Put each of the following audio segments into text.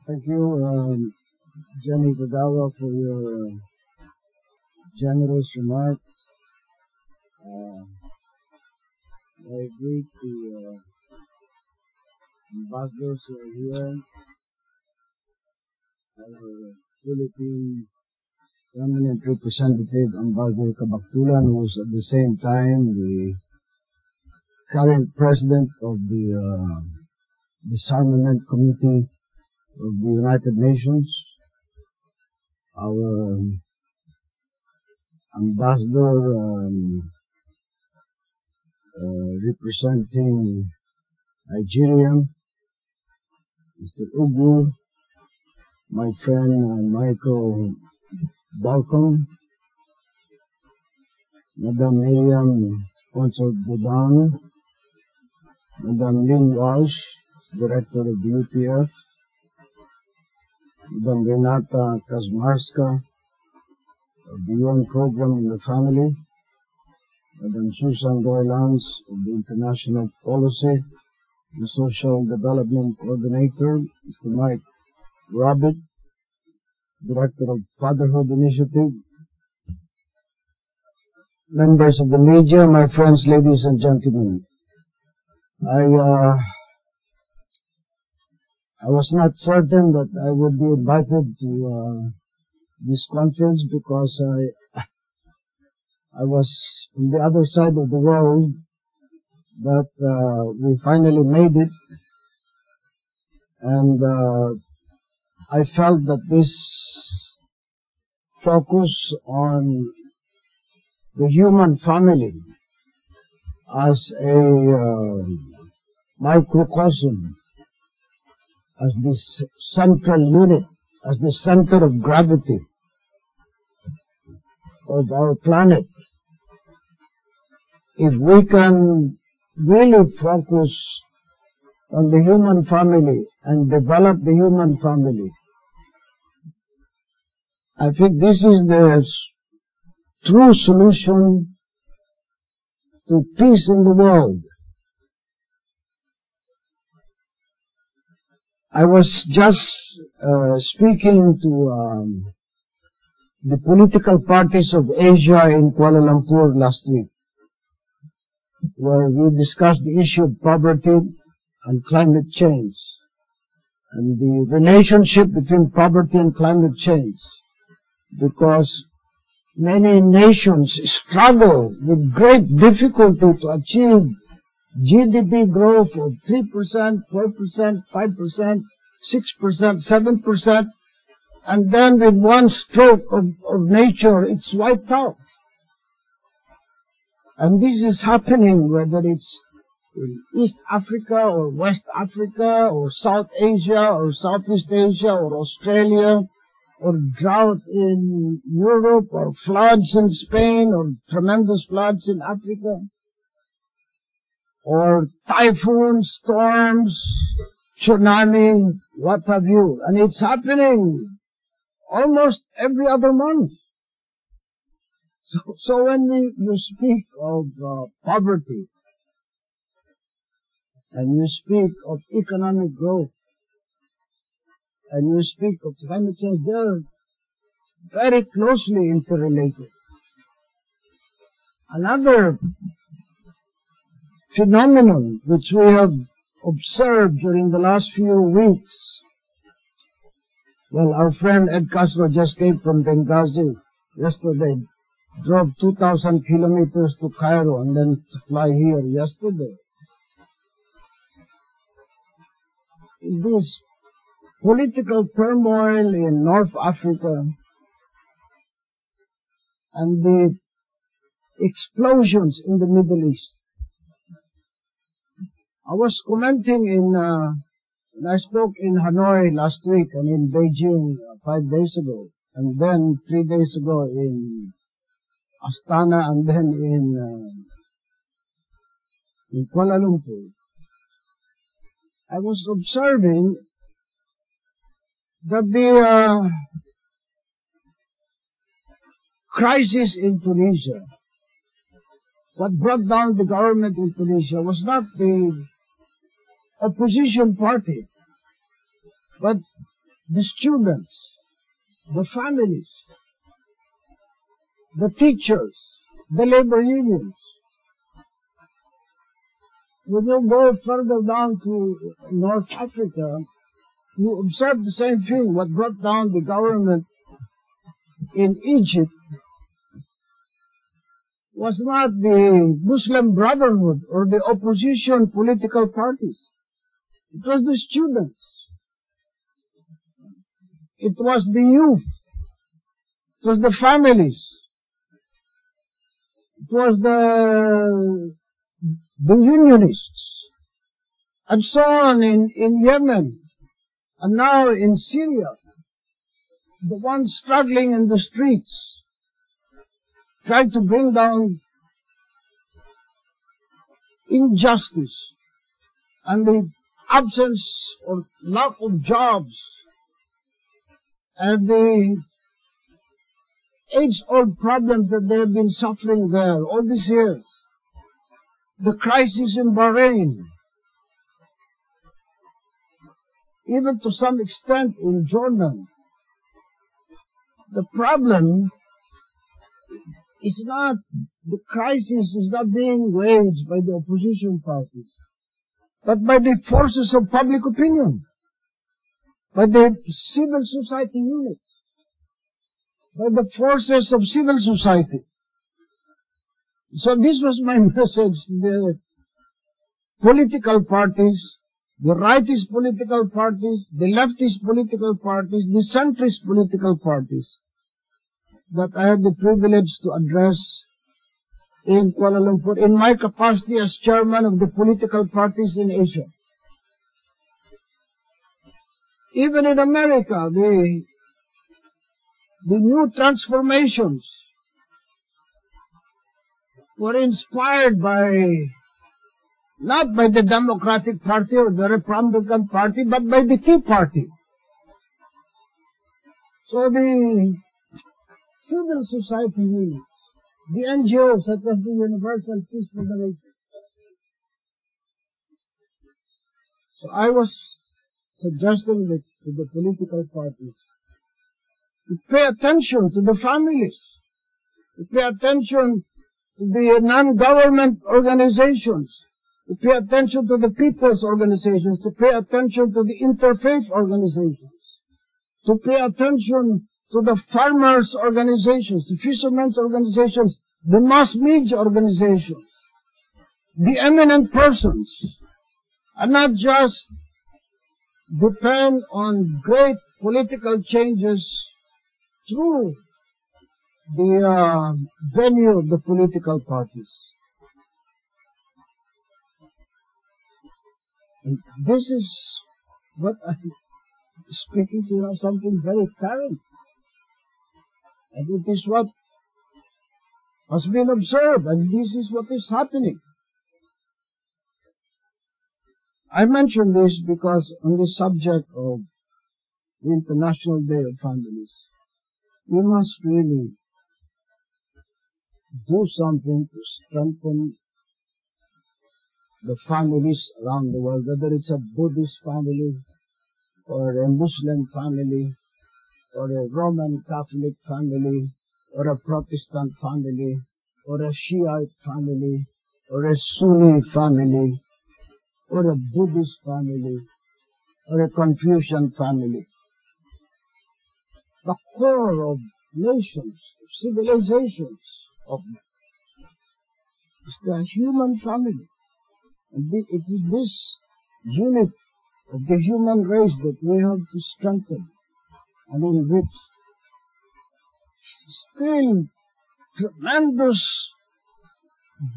Thank you, Jenny Tagawa, for your generous remarks. I greet the ambassadors who are here, our Philippine permanent representative, Ambassador Kabaktulan, who is at the same time the current president of the Disarmament Committee of the United Nations, our ambassador representing Nigeria, Mr. Ugu, my friend Michael Balcom, Madam Miriam Consort Budan, Madam Lynn Walsh, Director of the UPF, Madam Renata Kazmarska of the UN Program on the Family, Madam Susan Roylance of the International Policy and Social Development Coordinator, Mr. Mike Rabbit, Director of Fatherhood Initiative, members of the media, my friends, ladies and gentlemen. I was not certain that I would be invited to this conference because I was on the other side of the world, but we finally made it, and I felt that this focus on the human family as a microcosm, as this central unit, as the center of gravity of our planet. If we can really focus on the human family and develop the human family, I think this is the true solution to peace in the world. I was just speaking to the political parties of Asia in Kuala Lumpur last week, where we discussed the issue of poverty and climate change, and the relationship between poverty and climate change, because many nations struggle with great difficulty to achieve GDP growth of 3%, 4%, 5%, 6%, 7%, and then with one stroke of nature, it's wiped out. And this is happening whether it's in East Africa or West Africa or South Asia or Southeast Asia or Australia, or drought in Europe or floods in Spain or tremendous floods in Africa, or typhoons, storms, tsunami, what have you. And it's happening almost every other month. So when you speak of poverty, and you speak of economic growth, and you speak of climate change, they're very closely interrelated. Another phenomenon which we have observed during the last few weeks, well, our friend Ed Castro just came from Benghazi yesterday, drove 2,000 kilometers to Cairo and then to fly here yesterday. This political turmoil in North Africa and the explosions in the Middle East. I was commenting when I spoke in Hanoi last week and in Beijing 5 days ago, and then 3 days ago in Astana, and then in Kuala Lumpur. I was observing that the crisis in Tunisia, what brought down the government in Tunisia was not the opposition party, but the students, the families, the teachers, the labor unions. When you go further down to North Africa, you observe the same thing. What brought down the government in Egypt was not the Muslim Brotherhood or the opposition political parties. It was the students. It was the youth. It was the families. It was the unionists. And so on in Yemen. And now in Syria. The ones struggling in the streets, trying to bring down injustice and the absence or lack of jobs and the age-old problems that they have been suffering there all these years. The crisis in Bahrain, even to some extent in Jordan. The problem is not, the crisis is not being waged by the opposition parties, but by the forces of public opinion, by the civil society units, by the forces of civil society. So this was my message to the political parties, the rightist political parties, the leftist political parties, the centrist political parties that I had the privilege to address in Kuala Lumpur in my capacity as chairman of the political parties in Asia. Even in America, the new transformations were inspired by, not by the Democratic Party or the Republican Party, but by the Tea Party. So the civil society units, the NGOs such as the Universal Peace Federation. So I was suggesting that to the political parties to pay attention to the families, to pay attention to the non-government organizations, to pay attention to the people's organizations, to pay attention to the interfaith organizations, to pay attention to the farmers' organizations, the fishermen's organizations, the mass media organizations, the eminent persons, and not just depend on great political changes through the venue of the political parties. And this is what I'm speaking to now, something very current. And it is what has been observed, and this is what is happening. I mention this because on the subject of the International Day of Families, we must really do something to strengthen the families around the world, whether it's a Buddhist family, or a Muslim family, or a Roman Catholic family, or a Protestant family, or a Shiite family, or a Sunni family, or a Buddhist family, or a Confucian family. The core of nations, of civilizations, is the human family. And it is this unit of the human race that we have to strengthen and enrich. Still, tremendous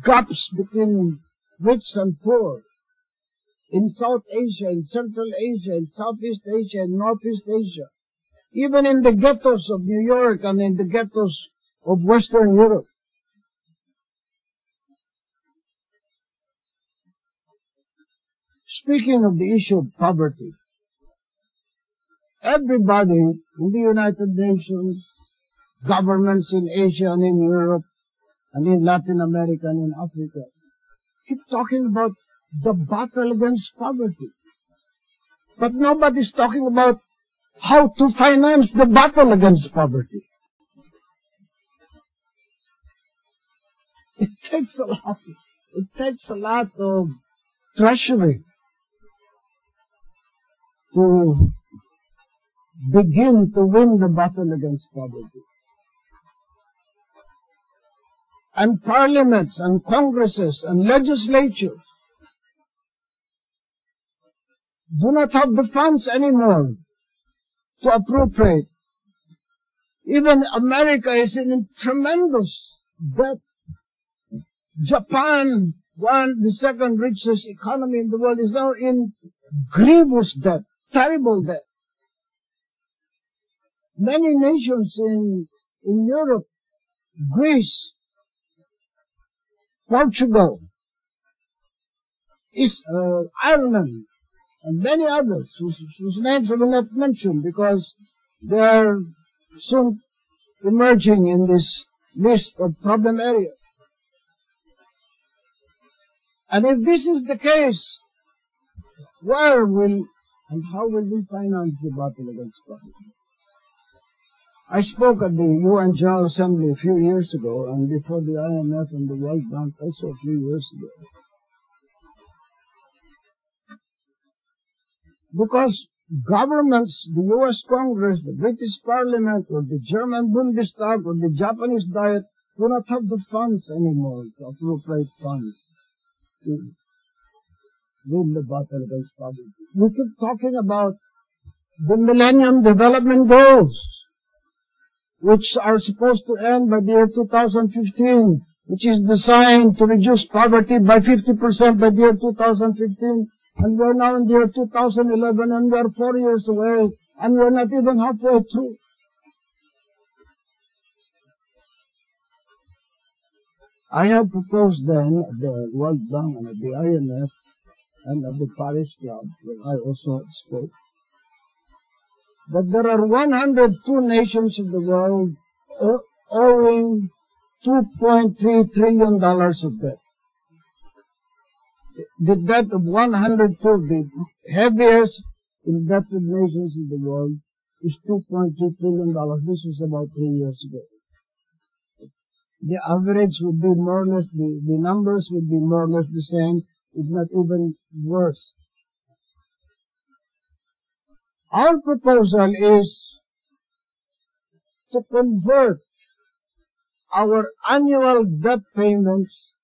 gaps between rich and poor in South Asia, in Central Asia, in Southeast Asia, in Northeast Asia, even in the ghettos of New York and in the ghettos of Western Europe. Speaking of the issue of poverty, everybody in the United Nations, governments in Asia and in Europe, and in Latin America and in Africa, keep talking about the battle against poverty. But nobody's talking about how to finance the battle against poverty. It takes a lot. It takes a lot of treasury to begin to win the battle against poverty. And parliaments and congresses and legislatures do not have the funds anymore to appropriate. Even America is in tremendous debt. Japan, the second richest economy in the world, is now in grievous debt, terrible debt. Many nations in Europe, Greece, Portugal, Ireland, and many others whose names I will not mention because they are soon emerging in this list of problem areas. And if this is the case, where will and how will we finance the battle against poverty? I spoke at the UN General Assembly a few years ago, and before the IMF and the World Bank also a few years ago. Because governments, the US Congress, the British Parliament, or the German Bundestag, or the Japanese Diet, do not have the funds anymore to appropriate funds to win the battle against poverty. We keep talking about the Millennium Development Goals, which are supposed to end by the year 2015, which is designed to reduce poverty by 50% by the year 2015. And we're now in the year 2011, and we're 4 years away, and we're not even halfway through. I had proposed then at the World Bank and at the IMF and at the Paris Club, where I also spoke, that there are 102 nations in the world owing $2.3 trillion of debt. The debt of 102, the heaviest indebted nations in the world, is $2.2 trillion. This was about 3 years ago. The average would be more or less, the numbers would be more or less the same, if not even worse. Our proposal is to convert our annual debt payments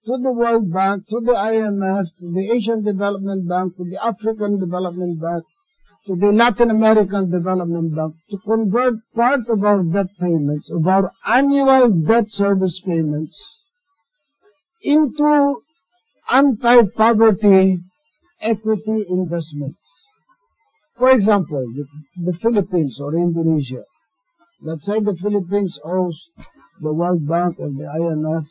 to the World Bank, to the IMF, to the Asian Development Bank, to the African Development Bank, to the Latin American Development Bank, to convert part of our debt payments, of our annual debt service payments, into anti-poverty equity investments. For example, the Philippines or Indonesia. Let's say the Philippines owes the World Bank or the IMF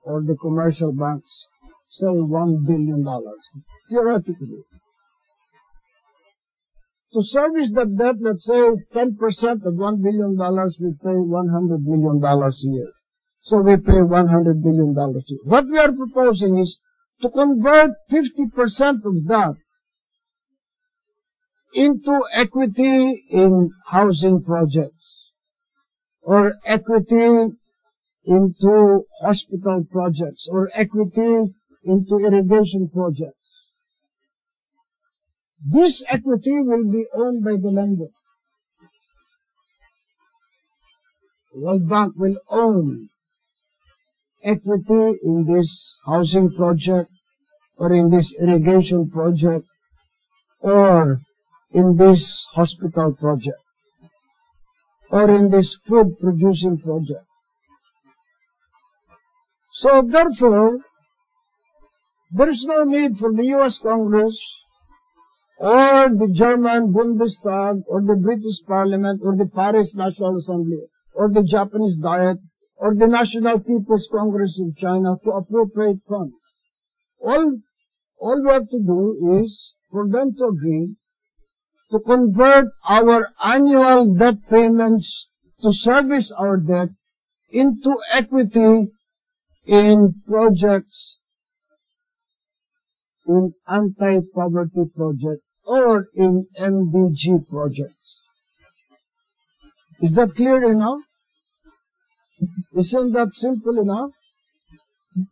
or the commercial banks, say $1 billion, theoretically. To service that debt, let's say 10% of $1 billion, we pay $100 million a year. So we pay $100 billion a year. What we are proposing is to convert 50% of that into equity in housing projects, or equity into hospital projects, or equity into irrigation projects. This equity will be owned by the lender. The World Bank will own equity in this housing project, or in this irrigation project, or in this hospital project, or in this food producing project. So therefore, there is no need for the US Congress or the German Bundestag or the British Parliament or the Paris National Assembly or the Japanese Diet or the National People's Congress of China to appropriate funds. All we have to do is for them to agree to convert our annual debt payments to service our debt into equity in projects, in anti-poverty projects, or in MDG projects. Is that clear enough? Isn't that simple enough?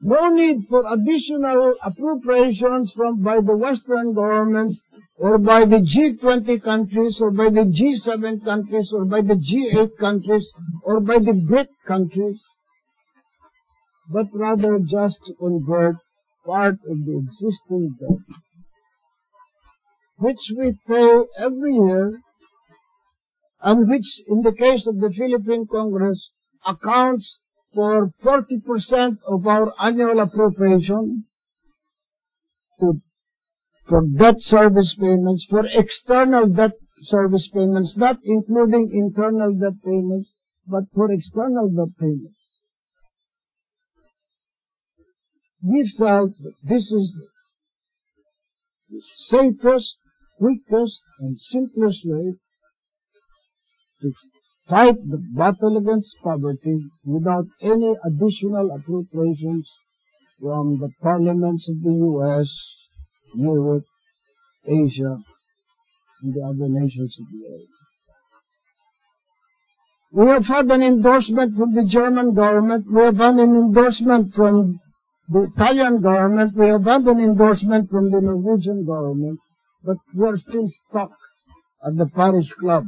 No need for additional appropriations by the Western governments or by the G20 countries or by the G7 countries or by the G8 countries or by the BRIC countries, but rather just to convert part of the existing debt, which we pay every year and which, in the case of the Philippine Congress, accounts for 40% of our annual appropriation for debt service payments, for external debt service payments, not including internal debt payments, but for external debt payments. We felt that this is the safest, quickest, and simplest way to fight the battle against poverty without any additional appropriations from the parliaments of the U.S., Europe, Asia, and the other nations of the world. We have had an endorsement from the German government. We have had an endorsement from the Italian government. We have had an endorsement from the Norwegian government. But we are still stuck at the Paris Club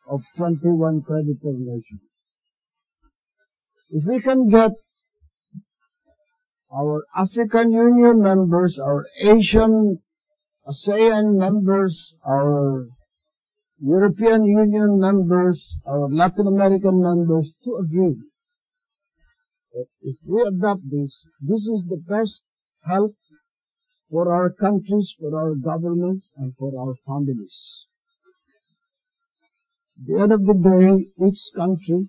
of 21 creditor nations. If we can get our African Union members, our Asian, ASEAN members, our European Union members, our Latin American members to agree that if we adopt this, this is the best help for our countries, for our governments, and for our families. At the end of the day, each country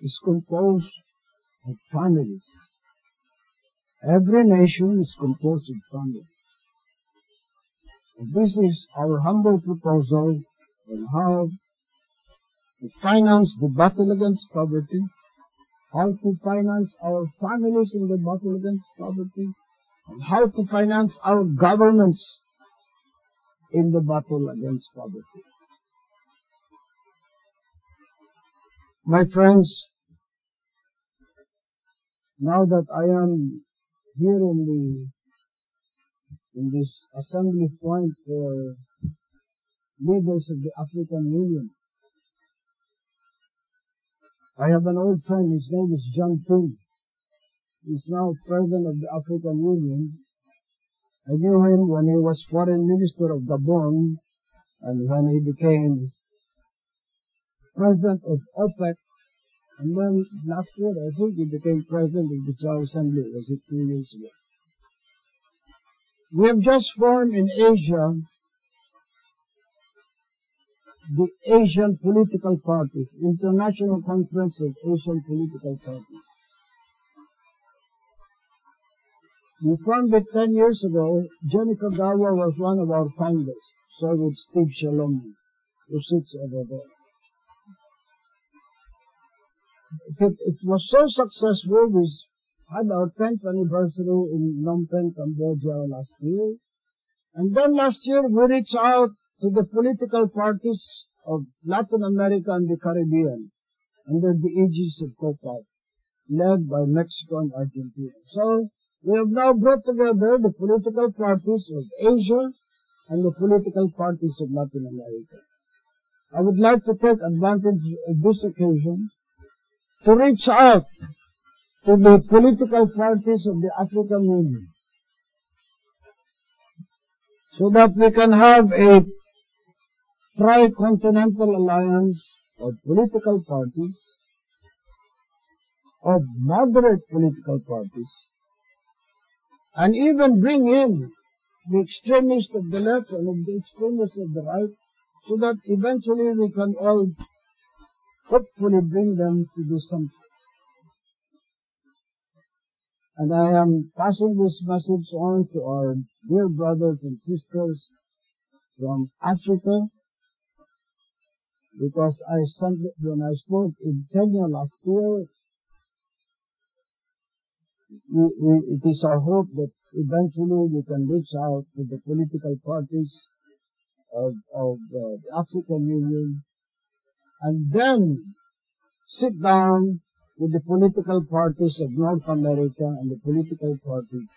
is composed of families. Every nation is composed of families. And this is our humble proposal on how to finance the battle against poverty, how to finance our families in the battle against poverty, and how to finance our governments in the battle against poverty. My friends, now that I am here in this assembly point for leaders of the African Union, I have an old friend, his name is John Ping. He's now president of the African Union. I knew him when he was foreign minister of Gabon and when he became president of OPEC, and then last year I think he became president of the General Assembly. Was it 2 years ago? We have just formed in Asia the Asian Political Parties, International Conference of Asian Political Parties. We formed it 10 years ago. Jenny Kagawa was one of our founders, so with Steve Shalom, who sits over there. It was so successful. We had our 10th anniversary in Phnom Penh, Cambodia last year. And then last year we reached out to the political parties of Latin America and the Caribbean under the aegis of COPAC, led by Mexico and Argentina. So we have now brought together the political parties of Asia and the political parties of Latin America. I would like to take advantage of this occasion to reach out to the political parties of the African Union so that we can have a tri-continental alliance of political parties, of moderate political parties, and even bring in the extremists of the left and of the extremists of the right, so that eventually we can all hopefully bring them to do something. And I am passing this message on to our dear brothers and sisters from Africa, because when I spoke in Kenya last year, it is our hope that eventually we can reach out to the political parties of the African Union, and then sit down with the political parties of North America and the political parties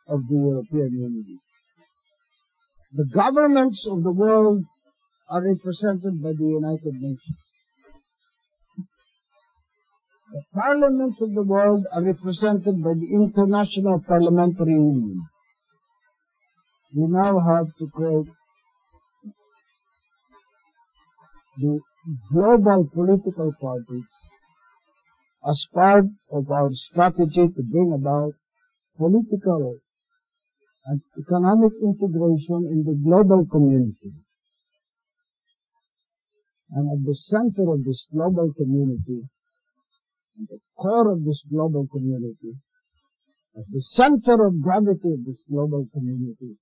of the European Union. The governments of the world are represented by the United Nations. The parliaments of the world are represented by the International Parliamentary Union. We now have to create the global political parties as part of our strategy to bring about political and economic integration in the global community. And at the center of this global community, at the core of this global community, at the center of gravity of this global community,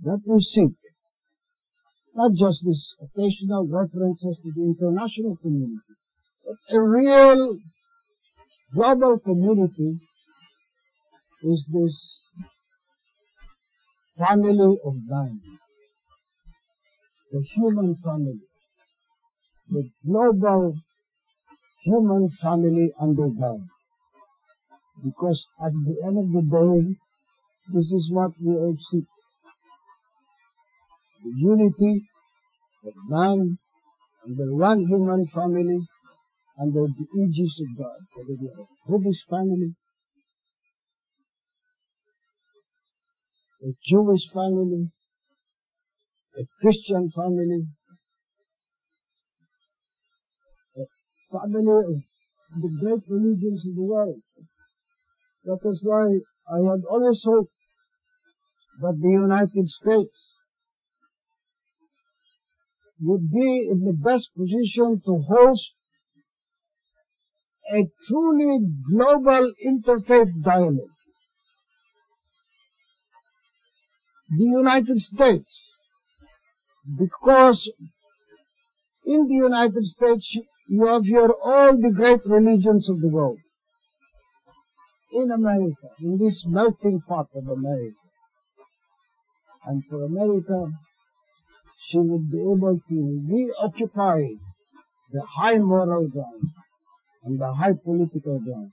that we seek not just these occasional references to the international community, but a real global community is this family of man, the human family, the global human family under God. Because at the end of the day, this is what we all seek. The unity of man under one human family under the aegis of God, whether we are a Buddhist family, a Jewish family, a Christian family, a family of the great religions of the world. That is why I had always hoped that the United States would be in the best position to host a truly global interfaith dialogue. The United States, because in the United States you have here all the great religions of the world. In America, in this melting pot of America. And for America, she would be able to reoccupy the high moral ground and the high political ground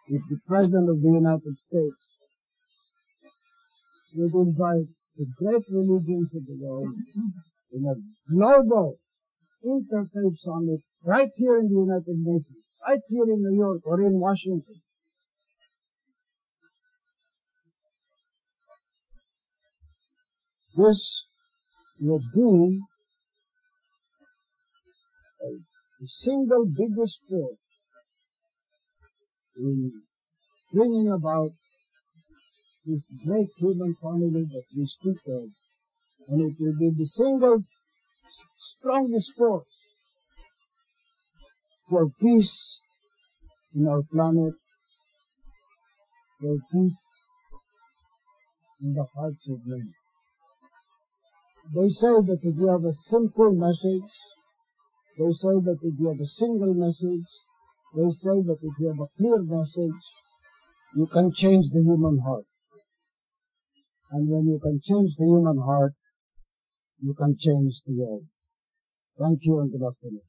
if the President of the United States would invite the great religions of the world in a global interfaith summit right here in the United Nations, right here in New York or in Washington. This would be the single biggest force in bringing about this great human family that we speak of, and it will be the single strongest force for peace in our planet, for peace in the hearts of men. They say that if you have a simple message, they say that if you have a single message, they say that if you have a clear message, you can change the human heart. And when you can change the human heart, you can change the world. Thank you and good afternoon.